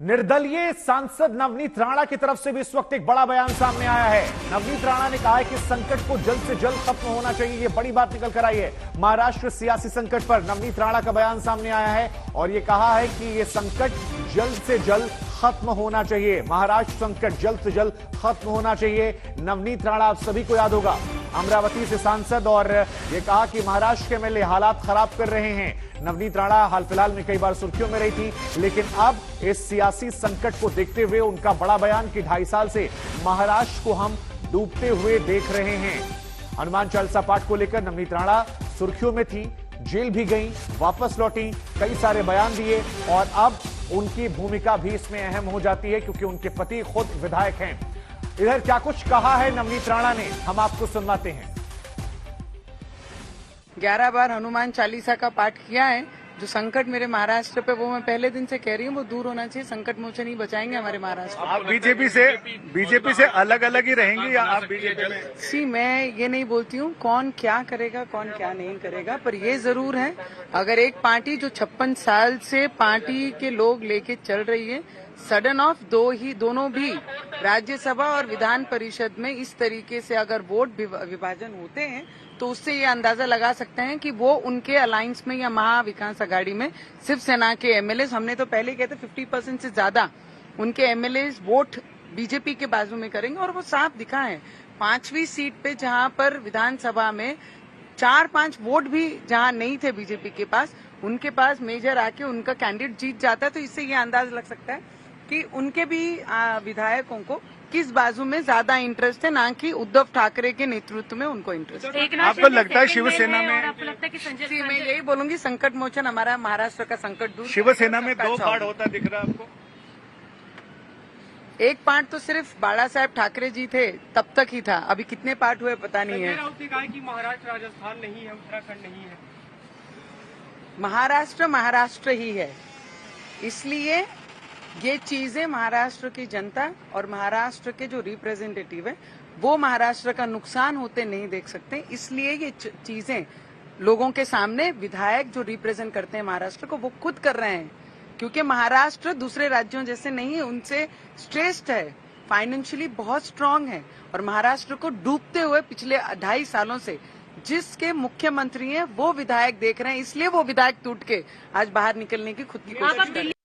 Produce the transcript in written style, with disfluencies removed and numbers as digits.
निर्दलीय सांसद नवनीत राणा की तरफ से भी इस वक्त एक बड़ा बयान सामने आया है। नवनीत राणा ने कहा है कि संकट को जल्द से जल्द खत्म होना चाहिए। ये बड़ी बात निकल कर आई है। महाराष्ट्र सियासी संकट पर नवनीत राणा का बयान सामने आया है और ये कहा है कि ये संकट जल्द से जल्द खत्म होना चाहिए। महाराष्ट्र संकट जल्द से जल्द खत्म होना चाहिए। नवनीत राणा आप सभी को याद होगा, अमरावती से सांसद, और ये कहा कि महाराष्ट्र के एमएलए हालात खराब कर रहे हैं। नवनीत राणा हाल फिलहाल में कई बार सुर्खियों में रही थी, लेकिन अब इस सियासी संकट को देखते हुए उनका बड़ा बयान कि 2.5 साल से महाराष्ट्र को हम डूबते हुए देख रहे हैं। हनुमान चालीसा पाठ को लेकर नवनीत राणा सुर्खियों में थी, जेल भी गई, वापस लौटी, कई सारे बयान दिए और अब उनकी भूमिका भी इसमें अहम हो जाती है क्योंकि उनके पति खुद विधायक हैं। इधर क्या कुछ कहा है नवनीत राणा ने, हम आपको सुनवाते हैं। 11 बार हनुमान चालीसा का पाठ किया है। जो संकट मेरे महाराष्ट्र पे, वो मैं पहले दिन से कह रही हूँ, वो दूर होना चाहिए। संकट मोचन ही बचाएंगे हमारे महाराष्ट्र। आप बीजेपी से अलग अलग ही रहेंगी या आप बीजेपी में? सी, मैं ये नहीं बोलती हूँ कौन क्या करेगा कौन क्या नहीं करेगा, पर ये जरूर है, अगर एक पार्टी जो 56 साल से पार्टी के लोग लेके चल रही है, सडन ऑफ दोनों भी राज्यसभा और विधान परिषद में इस तरीके से अगर वोट विभाजन होते हैं तो उससे ये अंदाजा लगा सकते हैं कि वो उनके अलायंस में या महाविकास आघाड़ी में शिवसेना के एमएलए, हमने तो पहले कहते 50% से ज्यादा उनके एमएलए वोट बीजेपी के बाजू में करेंगे और वो साफ दिखा है। 5वीं सीट पे जहां पर विधानसभा में 4-5 वोट भी जहां नहीं थे बीजेपी के पास, उनके पास मेजर आके उनका कैंडिडेट जीत जाता है। तो इससे ये अंदाज लग सकता है कि उनके भी विधायकों को किस बाजू में ज्यादा इंटरेस्ट है, ना कि उद्धव ठाकरे के नेतृत्व में उनको इंटरेस्ट है। आपको लगता है शिवसेना में? आपको लगता है कि संजय, मैं यही बोलूंगी, संकट मोचन हमारा महाराष्ट्र का संकट दूर। शिवसेना में 2 पार्ट होता दिख रहा है आपको? एक पार्ट तो सिर्फ बाला साहेब ठाकरे जी थे तब तक ही था, अभी कितने पार्ट हुए पता नहीं है। संजय राउत ने कहा कि महाराष्ट्र राजस्थान नहीं है, उत्तराखंड नहीं है। महाराष्ट्र ही है, इसलिए ये चीजें महाराष्ट्र की जनता और महाराष्ट्र के जो रिप्रेजेंटेटिव है वो महाराष्ट्र का नुकसान होते नहीं देख सकते। इसलिए ये चीजें लोगों के सामने विधायक जो रिप्रेजेंट करते हैं महाराष्ट्र को, वो खुद कर रहे हैं, क्योंकि महाराष्ट्र दूसरे राज्यों जैसे नहीं है, उनसे श्रेष्ठ है, फाइनेंशियली बहुत स्ट्रांग है और महाराष्ट्र को डूबते हुए पिछले 2.5 सालों से जिसके मुख्यमंत्री हैं वो विधायक देख रहे हैं। इसलिए वो विधायक टूट के आज बाहर निकलने की खुद की कोशिश कर रहे हैं।